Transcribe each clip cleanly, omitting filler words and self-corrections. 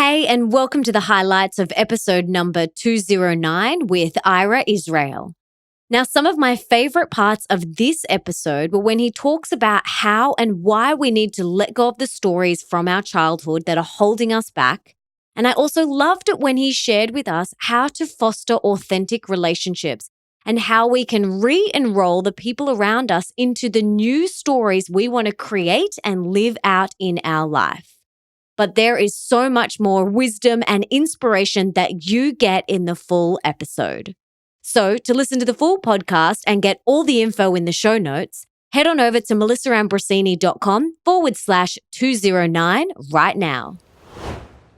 Hey, and welcome to the highlights of episode number 209 with Ira Israel. Now, some of my favorite parts of this episode were when he talks about how and why we need to let go of the stories from our childhood that are holding us back. And I also loved it when he shared with us how to foster authentic relationships and how we can re-enrol the people around us into the new stories we want to create and live out in our life. But there is so much more wisdom and inspiration that you get in the full episode. So to listen to the full podcast and get all the info in the show notes, head on over to melissaambrosini.com/209 right now.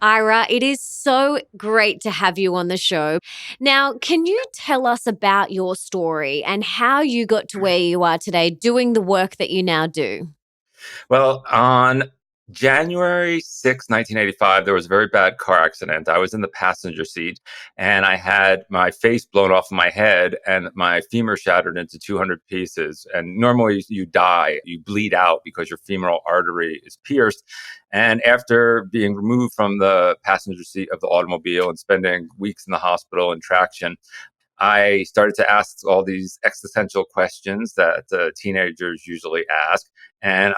Ira, it is so great to have you on the show. Now, can you tell us about your story and how you got to where you are today doing the work that you now do? Well, on January 6, 1985, there was a very bad car accident. I was in the passenger seat and I had my face blown off of my head and my femur shattered into 200 pieces. And normally you die, you bleed out because your femoral artery is pierced. And after being removed from the passenger seat of the automobile and spending weeks in the hospital in traction, I started to ask all these existential questions that teenagers usually ask. And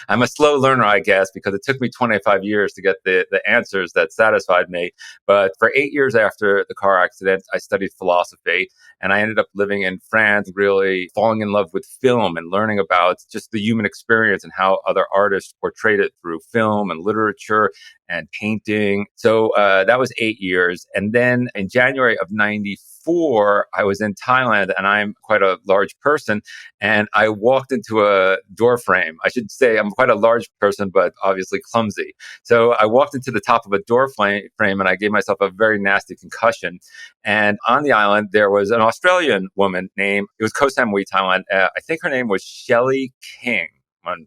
I'm a slow learner, I guess, because it took me 25 years to get the answers that satisfied me. But for 8 years after the car accident, I studied philosophy and I ended up living in France, really falling in love with film and learning about just the human experience and how other artists portrayed it through film and literature and painting. So that was 8 years. And then in January of 94, I was in Thailand and I'm quite a large person. And I walked into a door frame. I should say I'm quite a large person, but obviously clumsy. So I walked into the top of a door frame and I gave myself a very nasty concussion. And on the island, there was an Australian woman named, it was Koh Samui, Thailand. I think her name was Shelley King.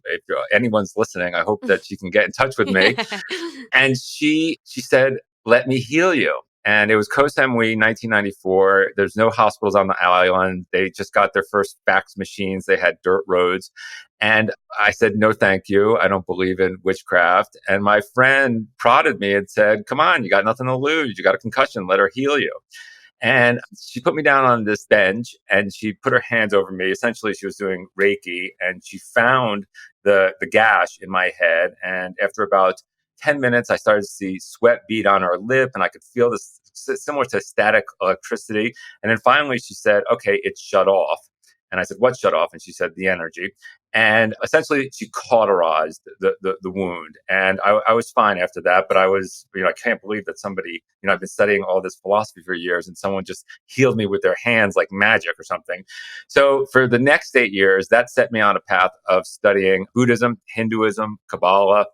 If anyone's listening, I hope that she can get in touch with me. And she said, "Let me heal you." And it was Koh Samui, 1994. There's no hospitals on the island. They just got their first fax machines. They had dirt roads. And I said, "No, thank you. I don't believe in witchcraft." And my friend prodded me and said, "Come on, you got nothing to lose. You got a concussion. Let her heal you." And she put me down on this bench and she put her hands over me. Essentially, she was doing Reiki and she found the gash in my head. And after about 10 minutes, I started to see sweat bead on her lip and I could feel this similar to static electricity. And then finally she said, "Okay, it's shut off." And I said, "What shut off?" And she said, "The energy." And essentially she cauterized the wound. And I was fine after that. But I was, I can't believe that somebody, I've been studying all this philosophy for years and someone just healed me with their hands like magic or something. So for the next 8 years, that set me on a path of studying Buddhism, Hinduism, Kabbalah,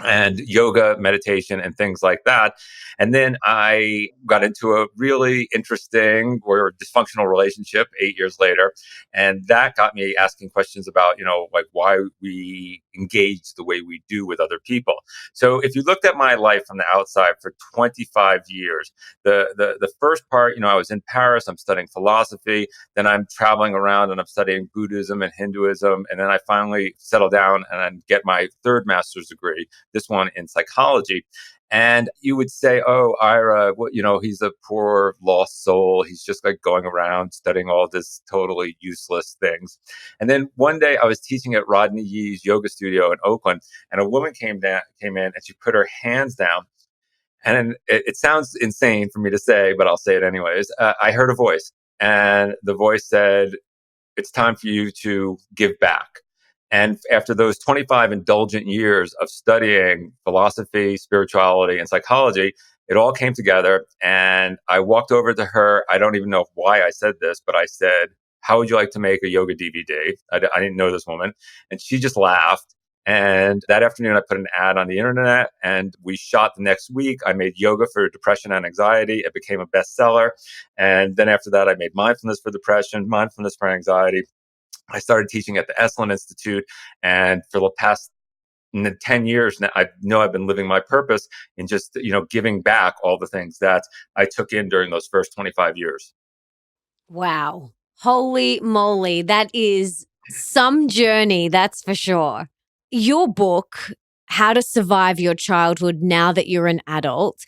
and yoga, meditation, and things like that. And then I got into a really interesting or dysfunctional relationship 8 years later. And that got me asking questions about, like why we engage the way we do with other people. So if you looked at my life from the outside for 25 years, the first part, I was in Paris, I'm studying philosophy, then I'm traveling around and I'm studying Buddhism and Hinduism. And then I finally settle down and get my third master's degree, this one in psychology. And you would say, "Oh, Ira, he's a poor lost soul. He's just like going around studying all this totally useless things." And then one day I was teaching at Rodney Yee's yoga studio in Oakland, and a woman came in, and she put her hands down. And it sounds insane for me to say, but I'll say it anyways. I heard a voice, and the voice said, "It's time for you to give back." And after those 25 indulgent years of studying philosophy, spirituality, and psychology, it all came together. And I walked over to her. I don't even know why I said this, but I said, "How would you like to make a yoga DVD?" I didn't know this woman. And she just laughed. And that afternoon, I put an ad on the internet and we shot the next week. I made yoga for depression and anxiety. It became a bestseller. And then after that, I made mindfulness for depression, mindfulness for anxiety. I started teaching at the Esalen Institute. And for the past 10 years now, I know I've been living my purpose in just, giving back all the things that I took in during those first 25 years. Wow. Holy moly. That is some journey, that's for sure. Your book How to Survive Your Childhood Now That You're an Adult.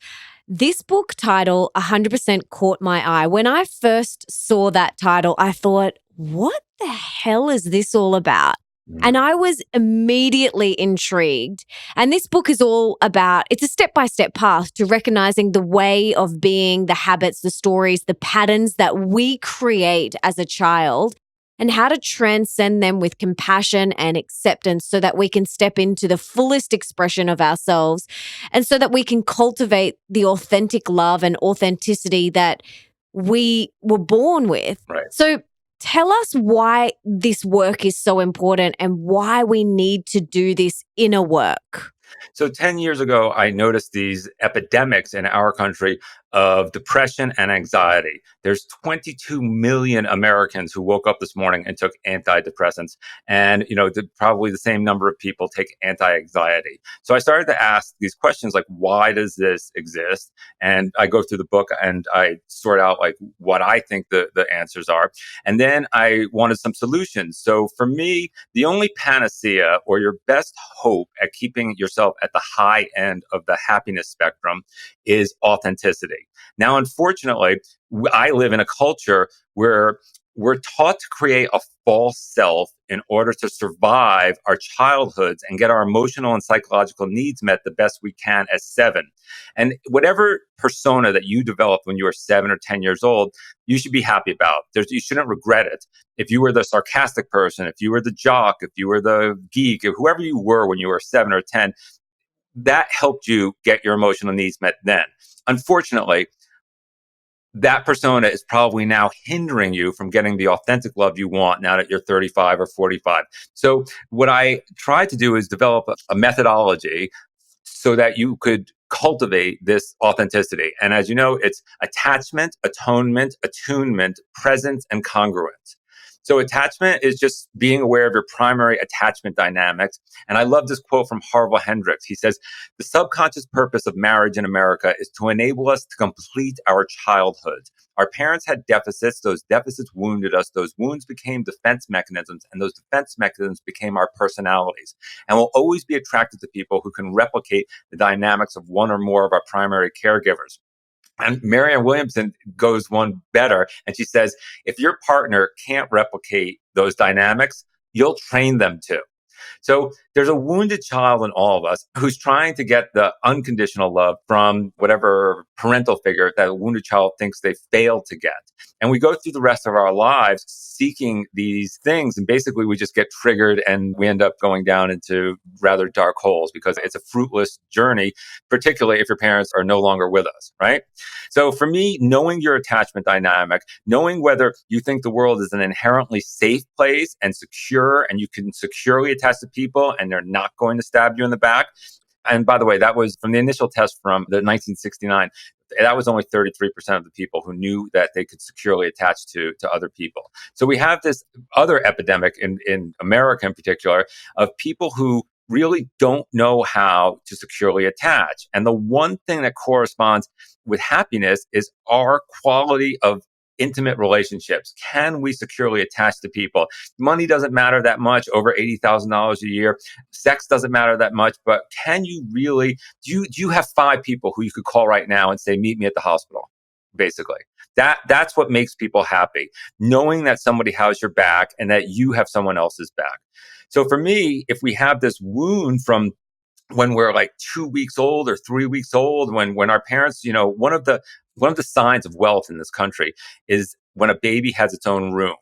This book title 100% caught my eye. When I first saw that title, I thought, what the hell is this all about? And I was immediately intrigued. And this book is all about, it's a step-by-step path to recognizing the way of being, the habits, the stories, the patterns that we create as a child, and how to transcend them with compassion and acceptance so that we can step into the fullest expression of ourselves and so that we can cultivate the authentic love and authenticity that we were born with. Right. So tell us why this work is so important and why we need to do this inner work. So 10 years ago, I noticed these epidemics in our country of depression and anxiety. There's 22 million Americans who woke up this morning and took antidepressants. And, probably the same number of people take anti-anxiety. So I started to ask these questions like, why does this exist? And I go through the book and I sort out like what I think the answers are. And then I wanted some solutions. So for me, the only panacea or your best hope at keeping yourself at the high end of the happiness spectrum is authenticity. Now, unfortunately, I live in a culture where we're taught to create a false self in order to survive our childhoods and get our emotional and psychological needs met the best we can as 7. And whatever persona that you developed when you were 7 or 10 years old, you should be happy about. You shouldn't regret it. If you were the sarcastic person, if you were the jock, if you were the geek, if whoever you were when you were 7 or 10, that helped you get your emotional needs met then. Unfortunately, that persona is probably now hindering you from getting the authentic love you want now that you're 35 or 45. So what I tried to do is develop a methodology so that you could cultivate this authenticity. And as you know, it's attachment, atonement, attunement, presence, and congruence. So attachment is just being aware of your primary attachment dynamics. And I love this quote from Harville Hendricks. He says, the subconscious purpose of marriage in America is to enable us to complete our childhood. Our parents had deficits. Those deficits wounded us. Those wounds became defense mechanisms, and those defense mechanisms became our personalities. And we'll always be attracted to people who can replicate the dynamics of one or more of our primary caregivers. And Marianne Williamson goes one better, and she says, if your partner can't replicate those dynamics, you'll train them to. So there's a wounded child in all of us who's trying to get the unconditional love from whatever parental figure that a wounded child thinks they failed to get. And we go through the rest of our lives seeking these things. And basically, we just get triggered and we end up going down into rather dark holes because it's a fruitless journey, particularly if your parents are no longer with us, right? So for me, knowing your attachment dynamic, knowing whether you think the world is an inherently safe place and secure and you can securely attach to people and they're not going to stab you in the back. And by the way, that was from the initial test from the 1969. That was only 33% of the people who knew that they could securely attach to other people. So we have this other epidemic in America in particular of people who really don't know how to securely attach. And the one thing that corresponds with happiness is our quality of intimate relationships. Can we securely attach to people? Money doesn't matter that much, over $80,000 a year. Sex doesn't matter that much, but can you really, do you have 5 people who you could call right now and say, meet me at the hospital? Basically, that's what makes people happy. Knowing that somebody has your back and that you have someone else's back. So for me, if we have this wound from when we're like 2 weeks old or 3 weeks old, when our parents, one of the signs of wealth in this country is when a baby has its own room.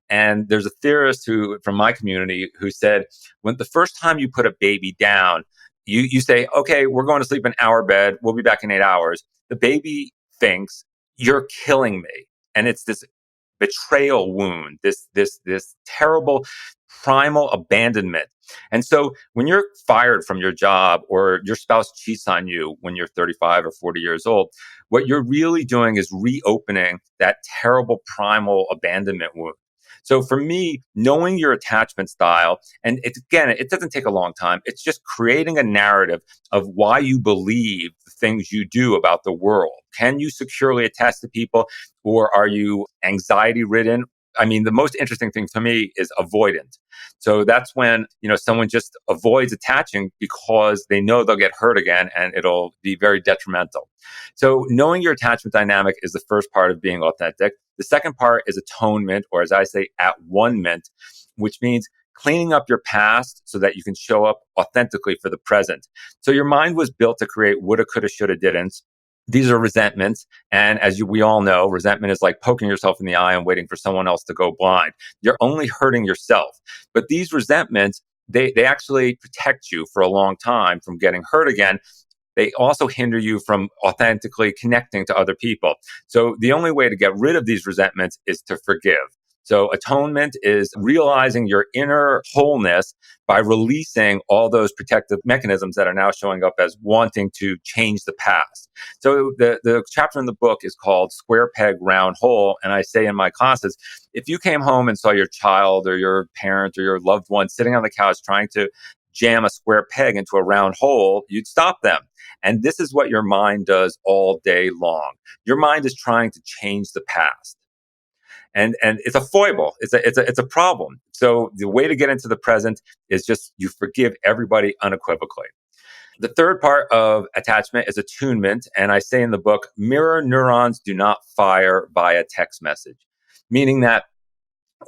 And there's a theorist from my community who said, when the first time you put a baby down, you say, okay, we're going to sleep in our bed. We'll be back in 8 hours. The baby thinks you're killing me. And it's this betrayal wound, this terrible primal abandonment. And so when you're fired from your job or your spouse cheats on you when you're 35 or 40 years old, what you're really doing is reopening that terrible primal abandonment wound. So for me, knowing your attachment style, and it doesn't take a long time. It's just creating a narrative of why you believe the things you do about the world. Can you securely attach to people, or are you anxiety ridden? I mean, the most interesting thing to me is avoidant. So that's when, someone just avoids attaching because they know they'll get hurt again and it'll be very detrimental. So knowing your attachment dynamic is the first part of being authentic. The second part is atonement, or as I say, at one-ment, which means cleaning up your past so that you can show up authentically for the present. So your mind was built to create woulda, coulda, shoulda, didn't. These are resentments. And as we all know, resentment is like poking yourself in the eye and waiting for someone else to go blind. You're only hurting yourself. But these resentments, they actually protect you for a long time from getting hurt again. They also hinder you from authentically connecting to other people. So the only way to get rid of these resentments is to forgive. So atonement is realizing your inner wholeness by releasing all those protective mechanisms that are now showing up as wanting to change the past. So the chapter in the book is called Square Peg, Round Hole. And I say in my classes, if you came home and saw your child or your parent or your loved one sitting on the couch trying to jam a square peg into a round hole, you'd stop them. And this is what your mind does all day long. Your mind is trying to change the past. And it's a foible. It's a problem. So the way to get into the present is just you forgive everybody unequivocally. The third part of attachment is attunement. And I say in the book, mirror neurons do not fire via text message, meaning that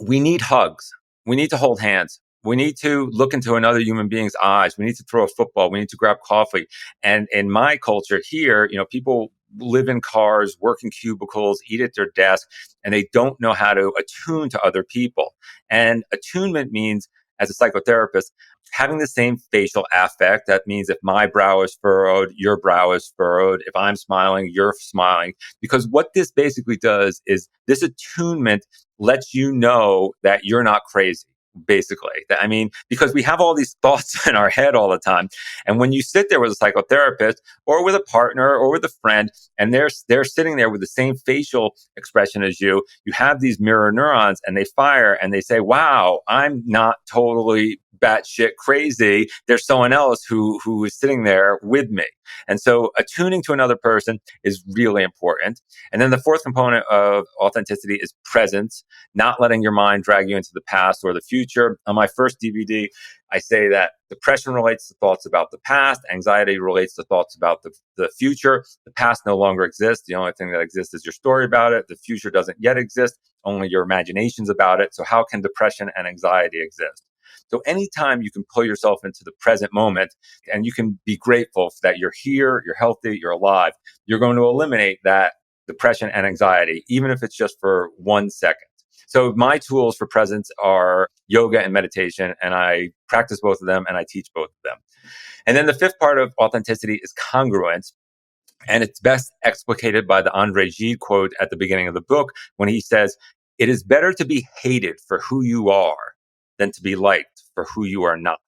we need hugs. We need to hold hands. We need to look into another human being's eyes. We need to throw a football. We need to grab coffee. And in my culture here, people live in cars, work in cubicles, eat at their desk, and they don't know how to attune to other people. And attunement means, as a psychotherapist, having the same facial affect. That means if my brow is furrowed, your brow is furrowed. If I'm smiling, you're smiling. Because what this basically does is this attunement lets you know that you're not crazy. Basically, I mean, because we have all these thoughts in our head all the time. And when you sit there with a psychotherapist or with a partner or with a friend, and they're sitting there with the same facial expression as you have these mirror neurons and they fire and they say, wow, I'm not totally batshit crazy. There's someone else who is sitting there with me. And so attuning to another person is really important. And then the fourth component of authenticity is presence, not letting your mind drag you into the past or the future. On my first DVD, I say that depression relates to thoughts about the past. Anxiety relates to thoughts about the future. The past no longer exists. The only thing that exists is your story about it. The future doesn't yet exist. Only your imaginations about it. So how can depression and anxiety exist? So anytime you can pull yourself into the present moment and you can be grateful that you're here, you're healthy, you're alive, you're going to eliminate that depression and anxiety, even if it's just for 1 second. So my tools for presence are yoga and meditation, and I practice both of them and I teach both of them. And then the fifth part of authenticity is congruence. And it's best explicated by the Andre Gide quote at the beginning of the book when he says, "It is better to be hated for who you are than to be liked for who you are not."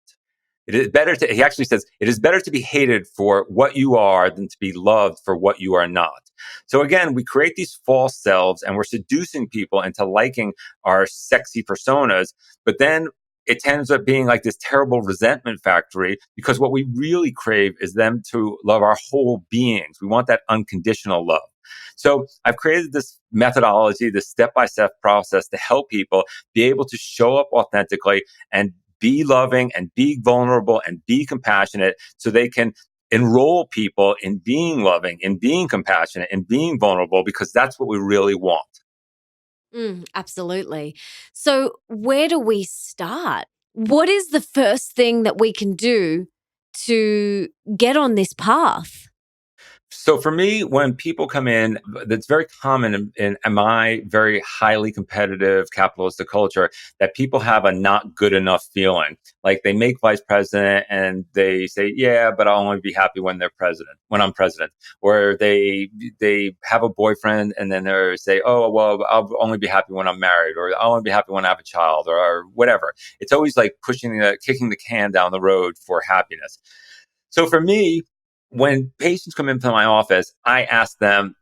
He actually says, it is better to be hated for what you are than to be loved for what you are not. So again, we create these false selves and we're seducing people into liking our sexy personas, but then it ends up being like this terrible resentment factory because what we really crave is them to love our whole beings. We want that unconditional love. So I've created this methodology, this step-by-step process to help people be able to show up authentically and be loving and be vulnerable and be compassionate so they can enroll people in being loving, in being compassionate, in being vulnerable, because that's what we really want. Absolutely. So, where do we start? What is the first thing that we can do to get on this path? So for me, when people come in, that's very common in my very highly competitive capitalistic culture that people have a not good enough feeling. Like they make vice president and they say, yeah, but I'll only be happy when when I'm president. Or they have a boyfriend and then they say, oh, well, I'll only be happy when I'm married, or I'll only be happy when I have a child, or whatever. It's always like kicking the can down the road for happiness. So for me, when patients come into my office, I ask them,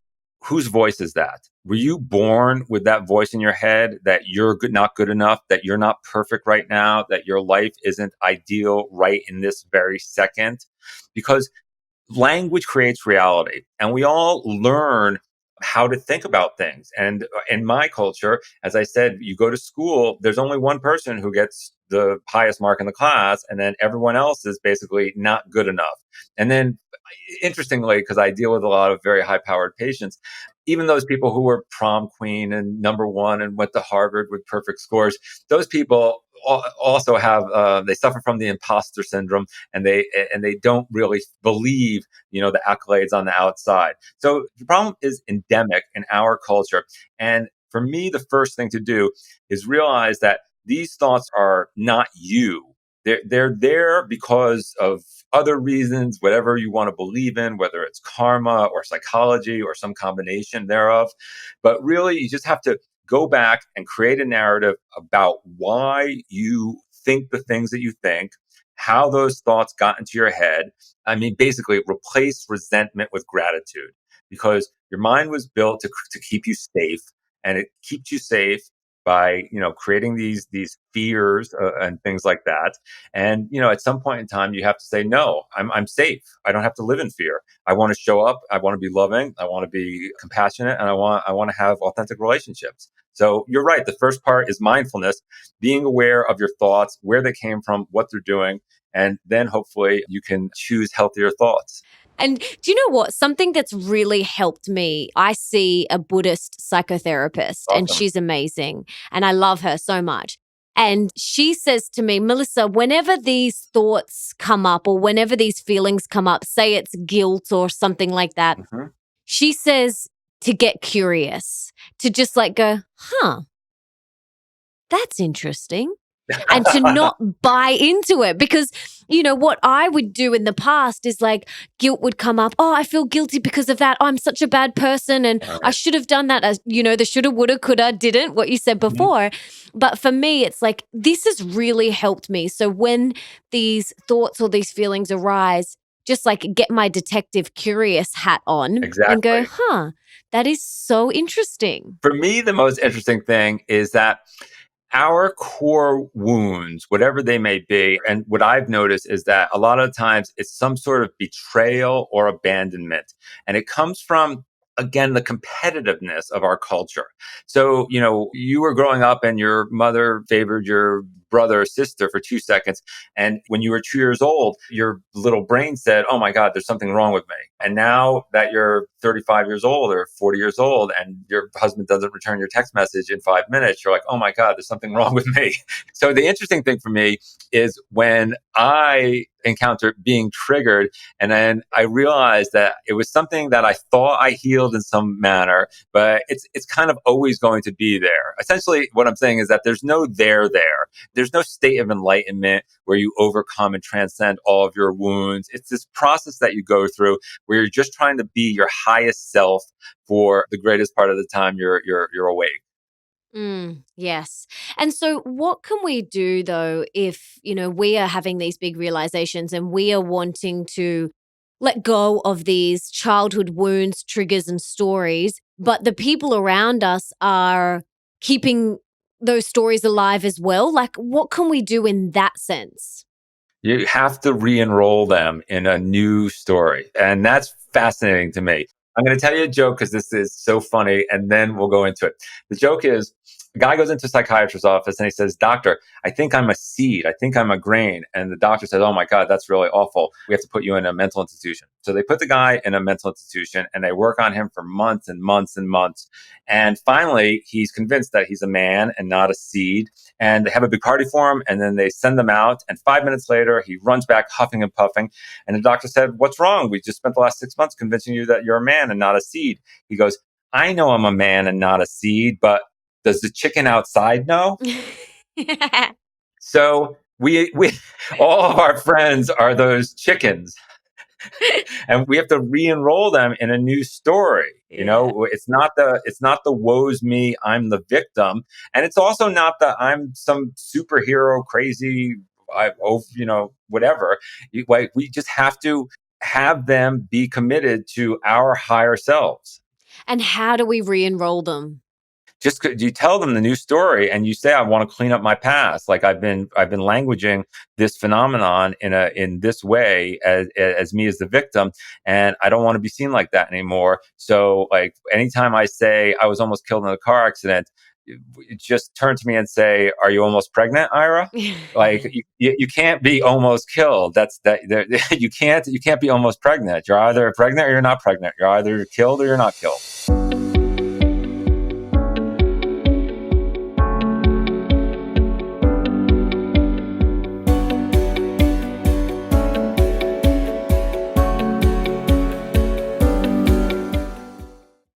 whose voice is that? Were you born with that voice in your head that you're not good enough, that you're not perfect right now, that your life isn't ideal right in this very second? Because language creates reality, and we all learn how to think about things. And in my culture, as I said, you go to school, there's only one person who gets the highest mark in the class, and then everyone else is basically not good enough. And then, interestingly, because I deal with a lot of very high powered patients, even those people who were prom queen and number one and went to Harvard with perfect scores, those people also have they suffer from the imposter syndrome, and they don't really believe the accolades on the outside. So the problem is endemic in our culture. And for me, the first thing to do is realize that these thoughts are not you. They're there because of other reasons, whatever you want to believe in, whether it's karma or psychology or some combination thereof. But really, you just have to go back and create a narrative about why you think the things that you think, how those thoughts got into your head. I mean, basically, replace resentment with gratitude, because your mind was built to keep you safe, and it keeps you safe by creating these fears and things like that. And at some point in time, you have to say, no, I'm safe. I don't have to live in fear. I want to show up. I want to be loving. I want to be compassionate, and I want to have authentic relationships. So you're right. The first part is mindfulness, being aware of your thoughts, where they came from, what they're doing, and then hopefully you can choose healthier thoughts. And do you know what? Something that's really helped me, I see a Buddhist psychotherapist and Awesome. she's amazing. And I love her so much. And she says to me, Melissa, whenever these thoughts come up or whenever these feelings come up, say it's guilt or something like that, Mhm. she says to get curious, to just like go, huh, that's interesting, and to not buy into it. Because, what I would do in the past is like guilt would come up. Oh, I feel guilty because of that. I'm such a bad person and All I right. should have done that. As the shoulda, woulda, coulda, didn't, what you said Mhm. before. But for me, it's like this has really helped me. So when these thoughts or these feelings arise, just like get my detective curious hat on and go, Exactly. huh, that is so interesting. For me, the most interesting thing is that our core wounds, whatever they may be, and what I've noticed is that a lot of times it's some sort of betrayal or abandonment. And it comes from, again, the competitiveness of our culture. So, you were growing up and your mother favored your brother or sister for 2 seconds. And when you were 2 years old, your little brain said, oh my God, there's something wrong with me. And now that you're 35 years old or 40 years old and your husband doesn't return your text message in 5 minutes, you're like, oh my God, there's something wrong with me. So the interesting thing for me is when I encounter being triggered, and then I realized that it was something that I thought I healed in some manner, but it's kind of always going to be there. Essentially, what I'm saying is that there's no there. There's no state of enlightenment where you overcome and transcend all of your wounds. It's this process that you go through where you're just trying to be your highest self for the greatest part of the time you're awake. Yes. And so what can we do though if, we are having these big realizations and we are wanting to let go of these childhood wounds, triggers and stories, but the people around us are keeping those stories alive as well? Like what can we do in that sense? You have to re-enroll them in a new story. And that's fascinating to me. I'm going to tell you a joke because this is so funny, and then we'll go into it. The joke is a guy goes into a psychiatrist's office and he says, doctor, I think I'm a seed. I think I'm a grain. And the doctor says, oh my God, that's really awful. We have to put you in a mental institution. So they put the guy in a mental institution and they work on him for months and months and months. And finally, he's convinced that he's a man and not a seed. And they have a big party for him, and then they send them out. And 5 minutes later, he runs back huffing and puffing. And the doctor said, what's wrong? We just spent the last 6 months convincing you that you're a man and not a seed. He goes, I know I'm a man and not a seed, but does the chicken outside know? So we all of our friends are those chickens, and we have to re-enroll them in a new story. Yeah. It's not the woe's me, I'm the victim, and it's also not that I'm some superhero crazy. Whatever. Like, we just have to have them be committed to our higher selves. And how do we re-enroll them? just you tell them the new story and you say, I want to clean up my past. Like I've been languaging this phenomenon in this way as me as the victim. And I don't want to be seen like that anymore. So like anytime I say I was almost killed in a car accident, just turn to me and say, are you almost pregnant, Ira? Like you can't be almost killed. You can't be almost pregnant. You're either pregnant or you're not pregnant. You're either killed or you're not killed.